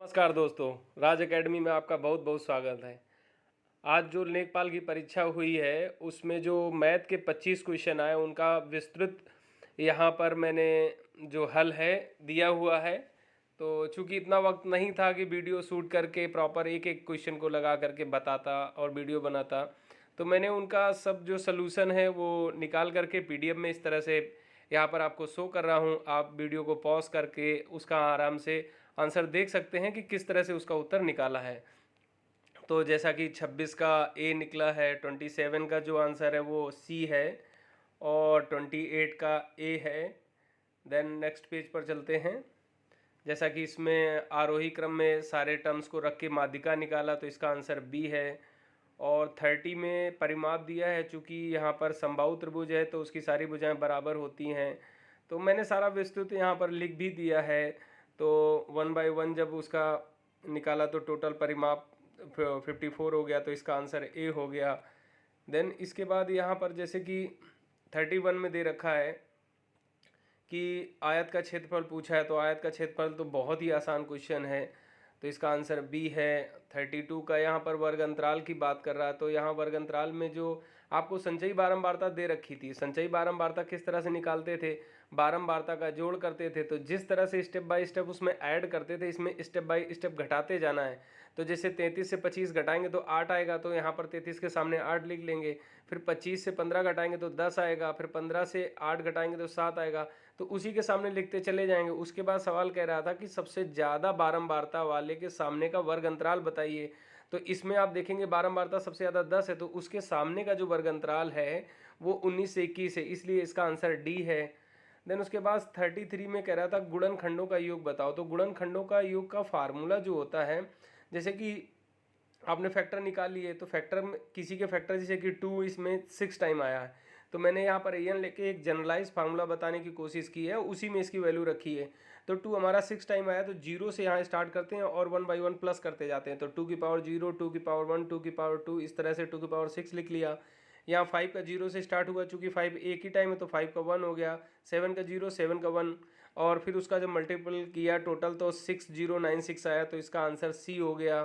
नमस्कार दोस्तों, राज एकेडमी में आपका बहुत बहुत स्वागत है। आज जो लेखपाल की परीक्षा हुई है उसमें जो मैथ के 25 क्वेश्चन आए उनका विस्तृत यहाँ पर मैंने जो हल है दिया हुआ है। तो चूंकि इतना वक्त नहीं था कि वीडियो शूट करके प्रॉपर एक एक क्वेश्चन को लगा करके बताता और वीडियो बनाता, तो मैंने उनका सब जो सलूशन है वो निकाल करके पीडीएफ में इस तरह से यहाँ पर आपको शो कर रहा हूँ। आप वीडियो को पॉज करके उसका आराम से आंसर देख सकते हैं कि किस तरह से उसका उत्तर निकाला है। तो जैसा कि 26 का ए निकला है, 27 का जो आंसर है वो सी है और 28 का ए है। देन नेक्स्ट पेज पर चलते हैं। जैसा कि इसमें आरोही क्रम में सारे टर्म्स को रख के माध्यिका निकाला तो इसका आंसर बी है। और 30 में परिमाप दिया है, चूँकि यहाँ पर समबाहु त्रिभुज है तो उसकी सारी भुजाएं बराबर होती हैं। तो मैंने सारा विस्तृत यहाँ पर लिख भी दिया है। तो 1 बाय 1 जब उसका निकाला तो टोटल परिमाप 54 हो गया, तो इसका आंसर ए हो गया। देन इसके बाद यहाँ पर जैसे कि 31 में दे रखा है कि आयत का क्षेत्रफल पूछा है, तो आयत का क्षेत्रफल तो बहुत ही आसान क्वेश्चन है, तो इसका आंसर बी है। 32 का यहाँ पर वर्ग अंतराल की बात कर रहा है, तो यहाँ वर्ग अंतराल में जो आपको संचयी बारंबारता दे रखी थी, संचयी बारंबारता किस तरह से निकालते थे, बारंबारता का जोड़ करते थे। तो जिस तरह से स्टेप बाय स्टेप उसमें ऐड करते थे, इसमें स्टेप बाय स्टेप घटाते जाना है। तो जैसे 33 से 25 घटाएंगे तो 8 आएगा, तो यहाँ पर 33 के सामने 8 लिख लेंगे। फिर 25 से 15 घटाएंगे तो 10 आएगा, फिर 15 से 8 घटाएंगे तो 7 आएगा, तो उसी के सामने लिखते चले जाएंगे। उसके बाद सवाल कह रहा था कि सबसे ज़्यादा बारंबारता वाले के सामने का वर्ग अंतराल बताइए। तो इसमें आप देखेंगे बारंबारता सबसे ज़्यादा 10 है, तो उसके सामने का जो वर्ग अंतराल है वो 19 से 21 है, इसलिए इसका आंसर डी है। देन उसके बाद 33 में कह रहा था गुणनखंडों का योग बताओ। तो गुणनखंडों का योग का फार्मूला जो होता है, जैसे कि आपने फैक्टर निकाल लिए, तो फैक्टर में किसी के फैक्टर जैसे कि 2 इसमें 6 टाइम आया है, तो मैंने यहाँ पर एन लेके एक जनरलाइज फार्मूला बताने की कोशिश की है, उसी में इसकी वैल्यू रखी है। तो 2 हमारा 6 टाइम आया, तो 0 से यहाँ स्टार्ट करते हैं और 1 बाई 1 प्लस करते जाते हैं। तो 2 की पावर 0, 2 की पावर 1, 2 की पावर 2, इस तरह से 2 की पावर 6 लिख लिया। यहाँ 5 का 0 से स्टार्ट हुआ, चूँकि 5 एक ही टाइम है तो 5 का 1 हो गया। 7 का 0, 7 का 1, और फिर उसका जब मल्टीपल किया टोटल तो 6096 आया, तो इसका आंसर सी हो गया।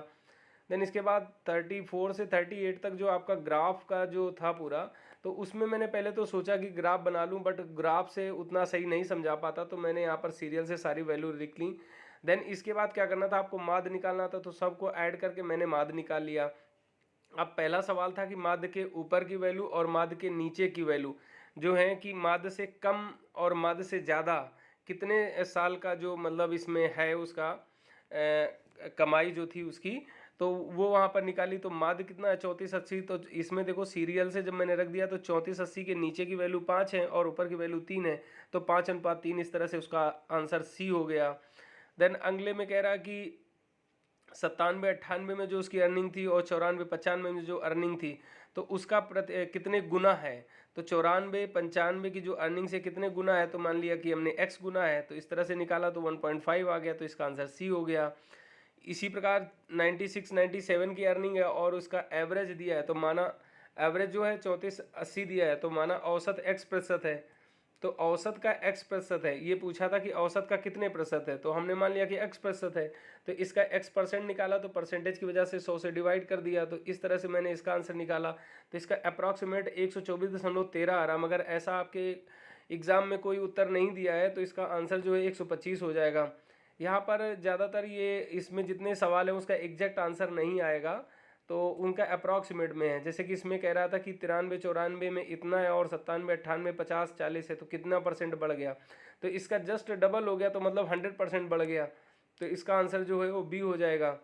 देन इसके बाद 34 से 38 तक जो आपका ग्राफ का जो था पूरा, तो उसमें मैंने पहले तो सोचा कि ग्राफ बना लूं, बट ग्राफ से उतना सही नहीं समझा पाता, तो मैंने यहाँ पर सीरियल से सारी वैल्यू लिख ली। देन इसके बाद क्या करना था, आपको माध्य निकालना था, तो सबको ऐड करके मैंने माध्य निकाल लिया। अब पहला सवाल था कि माध्य के ऊपर की वैल्यू और माध्य के नीचे की वैल्यू जो है कि माध्य से कम और माध्य से ज़्यादा कितने साल का जो मतलब इसमें है उसका कमाई जो थी उसकी, तो वो वहाँ पर निकाली। तो माध्य कितना है, 3480। तो इसमें देखो सीरियल से जब मैंने रख दिया तो 3480 के नीचे की वैल्यू 5 है और ऊपर की वैल्यू 3 है, तो 5:3, इस तरह से उसका आंसर सी हो गया। देन अगले में कह रहा कि 97-98 में जो उसकी अर्निंग थी और 94-95 में जो अर्निंग थी, तो उसका कितने गुना है। तो 94-95 की जो अर्निंग से कितने गुना है, तो मान लिया कि हमने x गुना है, तो इस तरह से निकाला तो 1.5 आ गया, तो इसका आंसर सी हो गया। इसी प्रकार 96-97 की अर्निंग है और उसका एवरेज दिया है, तो माना एवरेज जो है 3480 दिया है, तो माना औसत x% है, तो औसत का x% है। ये पूछा था कि औसत का कितने प्रतिशत है, तो हमने मान लिया कि x% है, तो इसका x% निकाला, तो परसेंटेज की वजह से 100 से डिवाइड कर दिया, तो इस तरह से मैंने इसका आंसर निकाला। तो इसका अप्रॉक्सीमेट 124.13 आ रहा। मगर ऐसा आपके एग्ज़ाम में कोई उत्तर नहीं दिया है, तो इसका आंसर जो है 125 हो जाएगा। यहाँ पर ज़्यादातर ये इसमें जितने सवाल हैं उसका एग्जैक्ट आंसर नहीं आएगा, तो उनका अप्रॉक्सीमेट में है। जैसे कि इसमें कह रहा था कि 93-94 में इतना है और 97-98, 50-40 है, तो कितना परसेंट बढ़ गया, तो इसका जस्ट डबल हो गया, तो मतलब 100% बढ़ गया, तो इसका आंसर जो है वो बी हो जाएगा।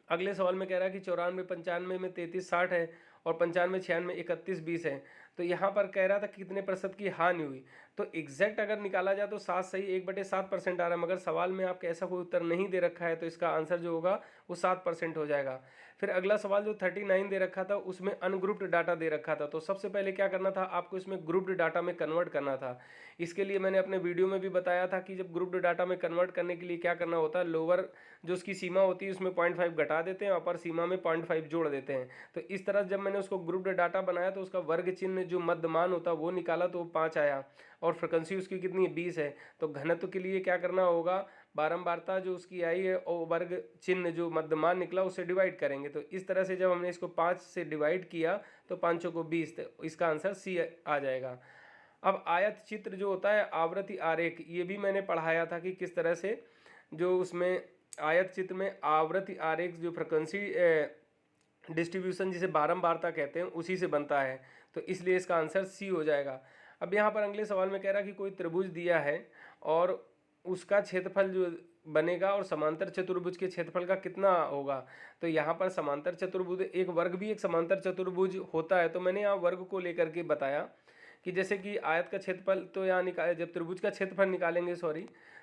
अगले सवाल में कह रहा है कि 94-95 में 33-60 है और 95-96 31-20 है, तो यहाँ पर कह रहा था कितने प्रतिशत की हानि हुई। तो एग्जैक्ट अगर निकाला जाए तो 7 सही 1/7% आ रहा है, मगर सवाल में आपके ऐसा कोई उत्तर नहीं दे रखा है, तो इसका आंसर जो होगा वो 7% हो जाएगा। फिर अगला सवाल जो 39 दे रखा था उसमें अनग्रुप्ड डाटा दे रखा था, तो सबसे पहले क्या करना था, आपको इसमें ग्रुप्ड डाटा में कन्वर्ट करना था। इसके लिए मैंने अपने वीडियो में भी बताया था कि जब ग्रुप्ड डाटा में कन्वर्ट करने के लिए क्या करना होता है, लोअर जो उसकी सीमा होती है उसमें 0.5 घटा देते हैं, अपर सीमा में 0.5 जोड़ देते हैं। तो इस तरह जब मैंने उसको ग्रुप्ड डाटा बनाया तो उसका वर्ग चिन्ह जो मध्यमान होता है वो निकाला, तो 5 आया, और फ्रिक्वेंसी उसकी कितनी है, 20 है। तो घनत्व के लिए क्या करना होगा, बारंबारता जो उसकी आई है और वर्ग चिन्ह जो मध्यमान निकला उससे डिवाइड करेंगे। तो इस तरह से जब हमने इसको 5 से डिवाइड किया तो 5 को 20, तो इसका आंसर सी आ जाएगा। अब आयत चित्र जो होता है, आवृत्ति आरेख, ये भी मैंने पढ़ाया था कि किस तरह से जो उसमें आयत चित्र में आवृत्ति आरेख जो फ्रिक्वेंसी डिस्ट्रीब्यूशन जिसे बारंबारता कहते हैं उसी से बनता है, तो इसलिए इसका आंसर सी हो जाएगा। अब यहाँ पर अगले सवाल में कह रहा है कि कोई त्रिभुज दिया है और उसका क्षेत्रफल जो बनेगा और समांतर चतुर्भुज के क्षेत्रफल का कितना होगा। तो यहाँ पर समांतर चतुर्भुज एक वर्ग भी एक समांतर चतुर्भुज होता है, तो मैंने यहाँ वर्ग को लेकर के बताया कि जैसे कि आयत का क्षेत्रफल तो यहाँ निकाले, जब त्रिभुज का क्षेत्रफल निकालेंगे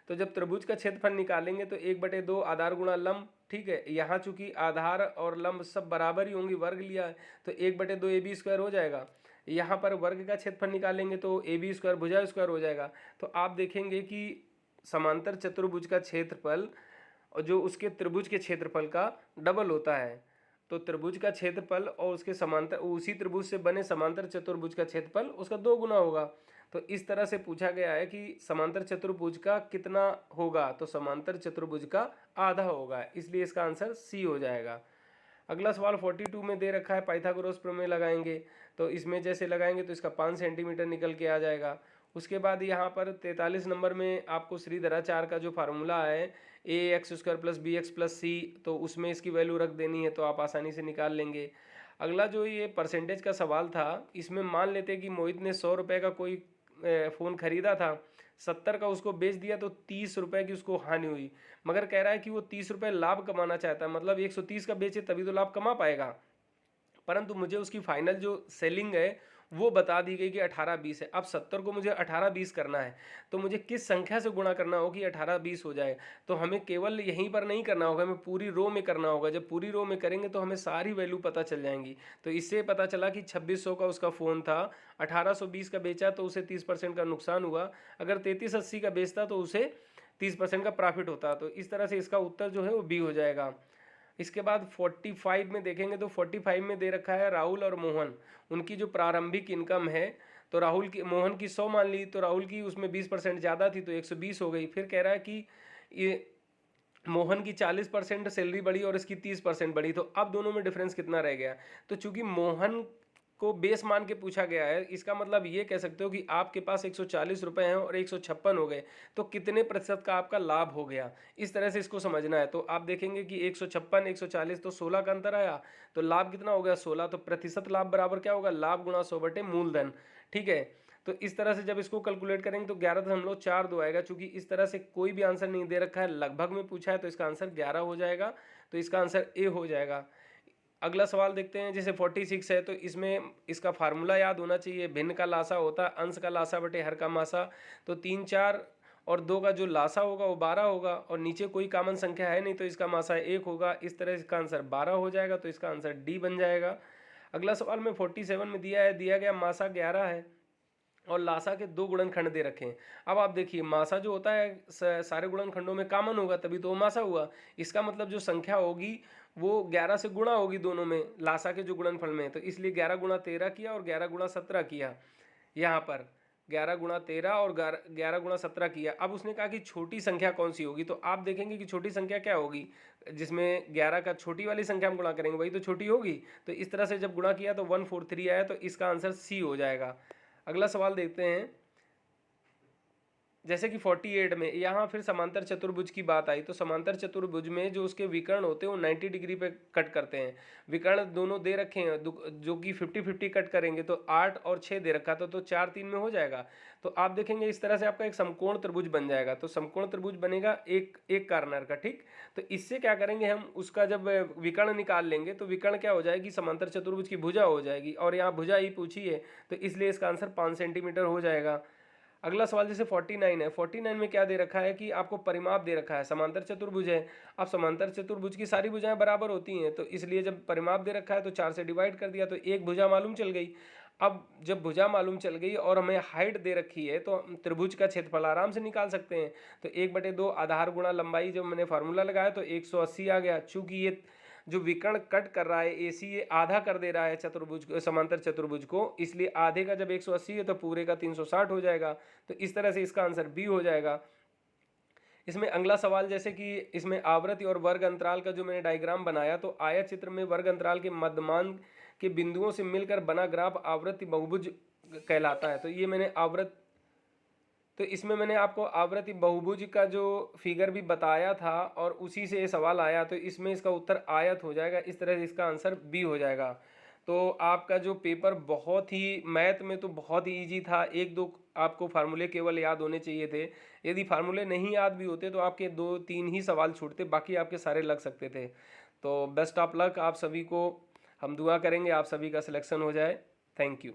तो जब त्रिभुज का क्षेत्रफल निकालेंगे तो 1/2 आधार गुणा लंब, ठीक है। यहाँ चूंकि आधार और लंब सब बराबर ही होंगी, वर्ग लिया है तो 1/2 AB स्क्वायर हो जाएगा। यहाँ पर वर्ग का क्षेत्रफल निकालेंगे तो AB स्क्वायर भुजा स्क्वायर हो जाएगा। तो आप देखेंगे कि समांतर चतुर्भुज का क्षेत्रफल और जो उसके त्रिभुज के क्षेत्रफल का डबल होता है। तो त्रिभुज का क्षेत्रफल और उसके समांतर उसी त्रिभुज से बने समांतर चतुर्भुज का क्षेत्रफल उसका 2 गुना होगा। तो इस तरह से पूछा गया है कि समांतर चतुर्भुज का कितना होगा, तो समांतर चतुर्भुज का आधा होगा, इसलिए इसका आंसर सी हो जाएगा। अगला सवाल 42 में दे रखा है, पाइथागोरस प्रमेय लगाएंगे। तो इसमें जैसे लगाएंगे तो इसका 5 सेंटीमीटर निकल के आ जाएगा। उसके बाद यहाँ पर 43 नंबर में आपको श्रीधराचार्य का जो फार्मूला है ax² + bx + c, तो उसमें इसकी वैल्यू रख देनी है तो आप आसानी से निकाल लेंगे। अगला जो ये परसेंटेज का सवाल था, इसमें मान लेते कि मोहित ने 100 रुपये का कोई फ़ोन ख़रीदा था, 70 का उसको बेच दिया तो 30 रुपये की उसको हानि हुई। मगर कह रहा है कि वो 30 रुपये लाभ कमाना चाहता है, मतलब 130 का बेचे तभी तो लाभ कमा पाएगा, परंतु मुझे उसकी फाइनल जो सेलिंग है वो बता दी गई कि 18-20 है। अब 70 को मुझे 18-20 करना है, तो मुझे किस संख्या से गुणा करना हो कि 18-20 हो जाए। तो हमें केवल यहीं पर नहीं करना होगा, हमें पूरी रो में करना होगा। जब पूरी रो में करेंगे तो हमें सारी वैल्यू पता चल जाएंगी। तो इससे पता चला कि 2600 का उसका फ़ोन था, 1820 का बेचा तो उसे 30% का नुकसान हुआ। अगर 3380 का बेचता तो उसे 30% का प्रॉफिट होता। तो इस तरह से इसका उत्तर जो है वो बी हो जाएगा। इसके बाद 45 में देखेंगे तो 45 में दे रखा है राहुल और मोहन, उनकी जो प्रारंभिक इनकम है, तो मोहन की 100 मान ली, तो राहुल की उसमें 20% ज़्यादा थी तो 120 हो गई। फिर कह रहा है कि ये मोहन की 40% सैलरी बढ़ी और इसकी 30% बढ़ी, तो अब दोनों में डिफरेंस कितना रह गया। तो चूंकि मोहन को बेस मान के पूछा गया है, इसका मतलब ये कह सकते हो कि आपके पास 140 रुपये हैं और 156 हो गए, तो कितने प्रतिशत का आपका लाभ हो गया, इस तरह से इसको समझना है। तो आप देखेंगे कि 156 140 तो 16 का अंतर आया, तो लाभ कितना हो गया 16, तो प्रतिशत लाभ बराबर क्या होगा, लाभ गुणा 100 मूलधन, ठीक है। तो इस तरह से जब इसको कैलकुलेट करेंगे तो 11.42 आएगा। चूंकि इस तरह से कोई भी आंसर नहीं दे रखा है, लगभग में पूछा है, तो इसका आंसर 11 हो जाएगा, तो इसका आंसर ए हो जाएगा। अगला सवाल देखते हैं, जैसे 46 है, तो इसमें इसका फार्मूला याद होना चाहिए, भिन्न का लासा होता है अंश का लासा बटे हर का मासा। तो 3 4 और 2 का जो लासा होगा वो 12 होगा, और नीचे कोई कॉमन संख्या है नहीं तो इसका मासा 1 होगा। इस तरह इसका आंसर 12 हो जाएगा, तो इसका आंसर डी बन जाएगा। अगला सवाल में 47 में दिया गया मासा 11 है और लासा के 2 गुणनखंड दे रखे हैं। अब आप देखिए, मासा जो होता है सारे गुणनखंडों में कॉमन होगा तभी तो मासा हुआ। इसका मतलब जो संख्या होगी वो 11 से गुणा होगी दोनों में, लासा के जो गुणनफल में, तो इसलिए 11 × 13 किया और 11 × 17 किया। यहाँ पर 11 × 13 और 11 × 17 किया। अब उसने कहा कि छोटी संख्या कौन सी होगी, तो आप देखेंगे कि छोटी संख्या क्या होगी, जिसमें 11 का छोटी वाली संख्या हम गुणा करेंगे वही तो छोटी होगी। तो इस तरह से जब गुणा किया तो 143 आया, तो इसका आंसर सी हो जाएगा। अगला सवाल देखते हैं, जैसे कि 48 में यहाँ फिर समांतर चतुर्भुज की बात आई, तो समांतर चतुर्भुज में जो उसके विकर्ण होते हैं वो 90 डिग्री पे कट करते हैं। विकर्ण दोनों दे रखे हैं जो कि 50-50 कट करेंगे, तो 8 और 6 दे रखा था, तो 4 3 में हो जाएगा। तो आप देखेंगे इस तरह से आपका एक समकोण त्रिभुज बन जाएगा। तो समकोण त्रिभुज बनेगा एक कॉर्नर का, ठीक। तो इससे क्या करेंगे हम, उसका जब विकर्ण निकाल लेंगे तो विकर्ण क्या हो जाएगी, समांतर चतुर्भुज की भुजा हो जाएगी, और यहाँ भुजा ही पूछी है तो इसलिए इसका आंसर 5 सेंटीमीटर हो जाएगा। अगला सवाल जैसे 49 है, 49 में क्या दे रखा है कि आपको परिमाप दे रखा है, समांतर चतुर्भुज है। अब समांतर चतुर्भुज की सारी भुजाएं बराबर होती हैं, तो इसलिए जब परिमाप दे रखा है तो 4 से डिवाइड कर दिया, तो एक भुजा मालूम चल गई। अब जब भुजा मालूम चल गई और हमें हाइट दे रखी है तो हम त्रिभुज का क्षेत्रफल आराम से निकाल सकते हैं। तो 1/2 आधार गुणा लंबाई, जब मैंने फार्मूला लगाया तो 180 आ गया। चूंकि ये जो विकर्ण कट कर रहा है एसी, ये आधा कर दे रहा है चतुर्भुज समांतर चतुर्भुज को, इसलिए आधे का जब 180 है तो पूरे का 360 हो जाएगा। तो इस तरह से इसका आंसर बी हो जाएगा। इसमें अगला सवाल जैसे कि इसमें आवृत्ति और वर्ग अंतराल का जो मैंने डायग्राम बनाया, तो आयत चित्र में वर्ग अंतराल के मध्यमान के बिंदुओं से मिलकर बना ग्राफ आवृत्ति बहुभुज कहलाता है। तो ये मैंने तो इसमें मैंने आपको आवृत्ति बहुभुज का जो फिगर भी बताया था और उसी से ये सवाल आया, तो इसमें इसका उत्तर आयत हो जाएगा। इस तरह से इसका आंसर बी हो जाएगा। तो आपका जो पेपर बहुत ही, मैथ में तो बहुत ही ईजी था, एक दो आपको फार्मूले केवल याद होने चाहिए थे। यदि फार्मूले नहीं याद भी होते तो आपके 2-3 ही सवाल छूटते, बाकी आपके सारे लग सकते थे। तो बेस्ट ऑफ लक आप सभी को, हम दुआ करेंगे आप सभी का सिलेक्शन हो जाए। Thank you.